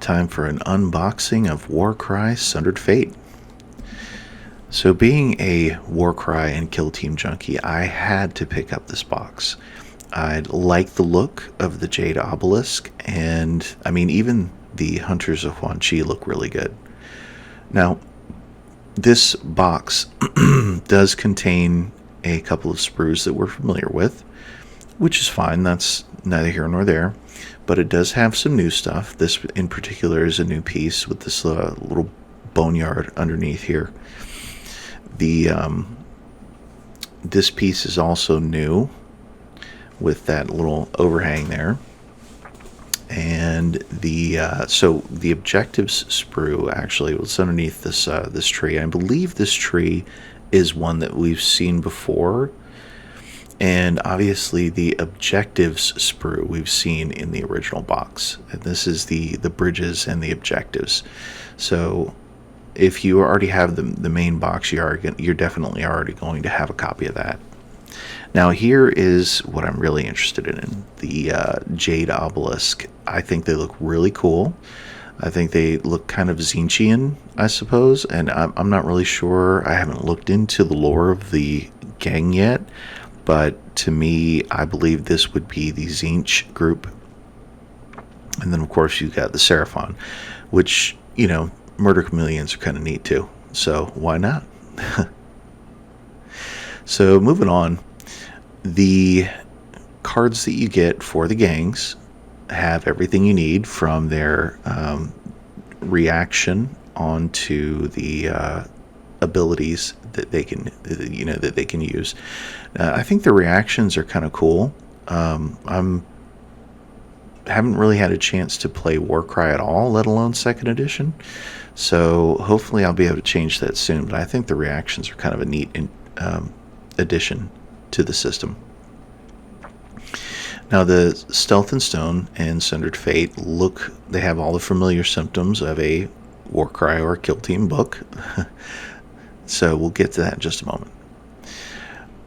time for an unboxing of Warcry Sundered Fate. So being a Warcry and Kill Team junkie, I had to pick up this box. I like the look of the Jade Obelisk, and I mean, even the Hunters of Huanchi look really good. Now, this box does contain a couple of sprues that we're familiar with, which is fine. That's neither here nor there. But it does have some new stuff. This in particular is a new piece with this little boneyard underneath here. This piece is also new with that little overhang there. And so the objectives sprue actually was underneath this tree. I believe this tree is one that we've seen before. And obviously the objectives sprue we've seen in the original box. And this is the bridges and the objectives. So if you already have the main box, you're definitely already going to have a copy of that. Now here is what I'm really interested in. The Jade Obelisk. I think they look really cool. I think they look kind of Zinchian, I suppose. And I'm not really sure. I haven't looked into the lore of the gang yet. But to me, I believe this would be the Zinch group. And then, of course, you've got the Seraphon, which, murder chameleons are kind of neat, too. So, why not? So, moving on. The cards that you get for the gangs have everything you need from their reaction onto the abilities that they can use. I think the reactions are kind of cool. Haven't really had a chance to play Warcry at all, let alone second edition. So hopefully I'll be able to change that soon. But I think the reactions are kind of a neat addition to the system. Now the Stealth and Stone and Sundered Fate they have all the familiar symptoms of a Warcry or Kill Team book. So we'll get to that in just a moment.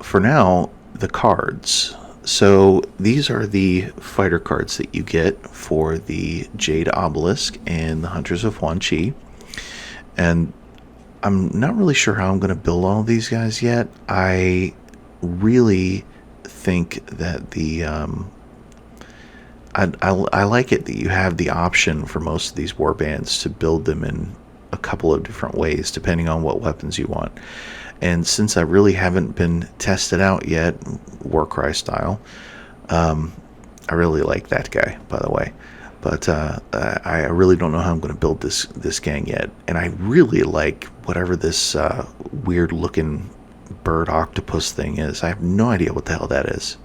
For now, the cards. So these are the fighter cards that you get for the Jade Obelisk and the Hunters of Huanchi. And I'm not really sure how I'm going to build all of these guys yet. I really think that I like it that you have the option for most of these warbands to build them in a couple of different ways depending on what weapons you want. And since I really haven't been tested out yet, Warcry style, I really like that guy, by the way. But I really don't know how I'm going to build this gang yet. And I really like whatever this weird looking bird octopus thing is. I have no idea what the hell that is.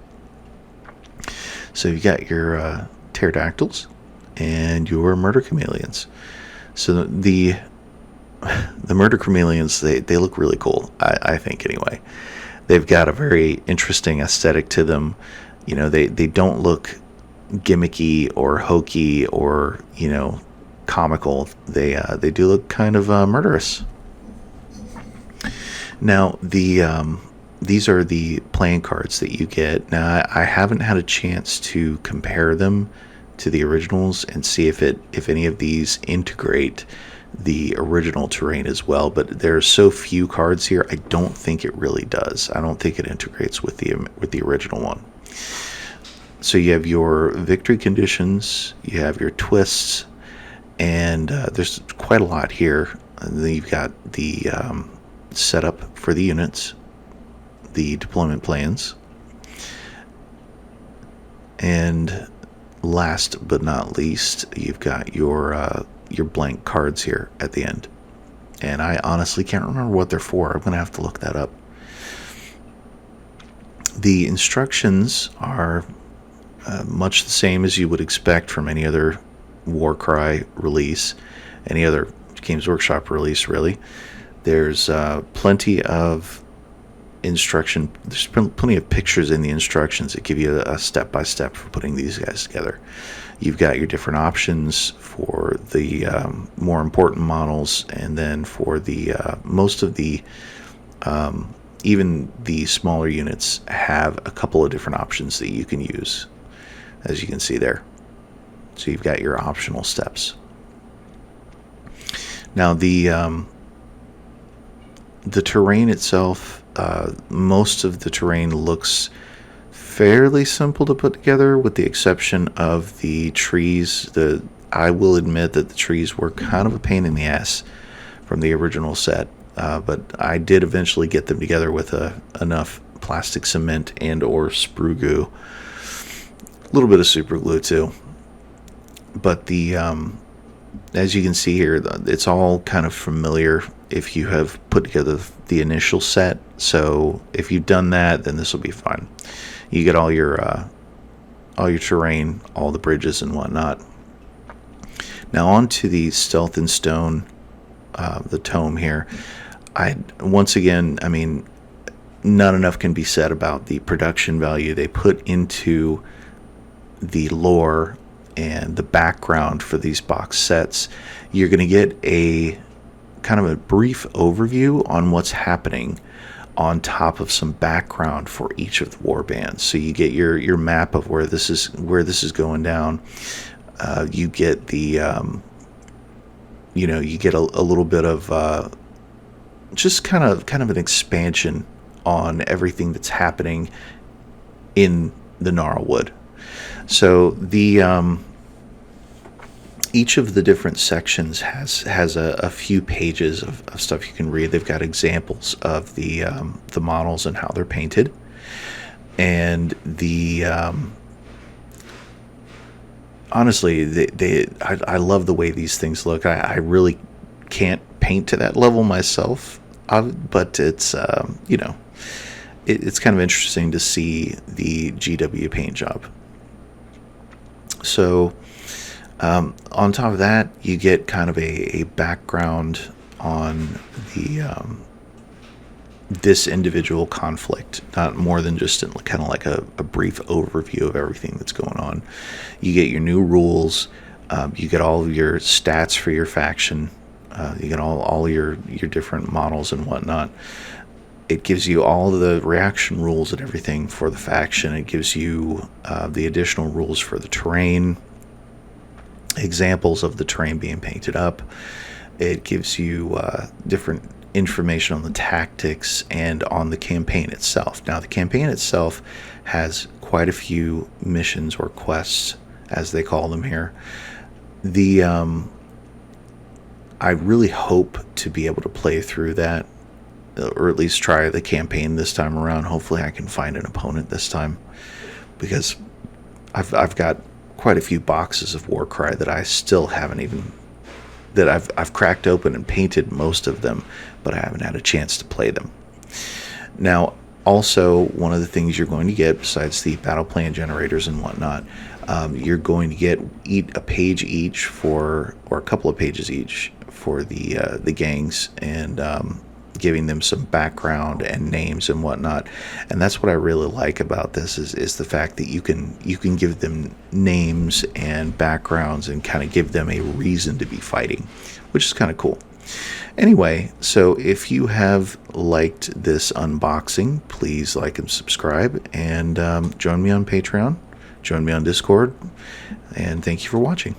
So you got your pterodactyls and your murder chameleons. So the murder chameleons, they look really cool, I think, anyway. They've got a very interesting aesthetic to them. They don't look gimmicky or hokey or, comical. They do look kind of murderous. Now, these are the playing cards that you get. Now, I haven't had a chance to compare them to the originals and see if any of these integrate the original terrain as well, but there's so few cards here, I don't think it really does. I don't think it integrates with the original one. So you have your victory conditions, you have your twists, and there's quite a lot here. And then you've got the setup for the units, the deployment plans, and last but not least, you've got your blank cards here at the end. And I honestly can't remember what they're for. I'm going to have to look that up. The instructions are much the same as you would expect from any other Warcry release, any other Games Workshop release, really. There's plenty of instruction. There's plenty of pictures in the instructions that give you a step-by-step for putting these guys together. You've got your different options for the more important models, and then for the most of the even the smaller units have a couple of different options that you can use, as you can see there. So you've got your optional steps. Now the terrain itself, most of the terrain looks fairly simple to put together, with the exception of the trees. I will admit that the trees were kind of a pain in the ass from the original set, but I did eventually get them together with enough plastic cement and or sprue goo, a little bit of super glue too. But as you can see here, it's all kind of familiar if you have put together the initial set. So if you've done that, then this will be fun. You get all your terrain, all the bridges and whatnot. Now on to the Stealth in Stone, the tome here. Once again, I mean, not enough can be said about the production value they put into the lore and the background for these box sets. You're going to get a kind of a brief overview on what's happening on top of some background for each of the warbands. So you get your map of where this is going down. You get the you get a little bit of just kind of an expansion on everything that's happening in the Gnarlwood. So the each of the different sections has a few pages of stuff you can read. They've got examples of the models and how they're painted, and honestly, I love the way these things look. I really can't paint to that level myself, but it's it's kind of interesting to see the GW paint job. So on top of that, you get kind of a background on the this individual conflict, not more than just kind of like a brief overview of everything that's going on. You get your new rules, you get all of your stats for your faction, you get all your different models and whatnot. It gives you all of the reaction rules and everything for the faction. It gives you the additional rules for the terrain, examples of the terrain being painted up. It gives you different information on the tactics and on the campaign itself. Now, the campaign itself has quite a few missions or quests, as they call them here. I really hope to be able to play through that, or at least try the campaign this time around. Hopefully I can find an opponent this time, because I've got quite a few boxes of Warcry that I still haven't even, that I've cracked open and painted most of them, but I haven't had a chance to play them. Now, also, one of the things you're going to get, besides the battle plan generators and whatnot, you're going to get a page each or a couple of pages each for the gangs, and giving them some background and names and whatnot. And that's what I really like about this is the fact that you can give them names and backgrounds and kind of give them a reason to be fighting, which is kind of cool. Anyway, so if you have liked this unboxing, please like and subscribe, and join me on Patreon, join me on Discord, and thank you for watching.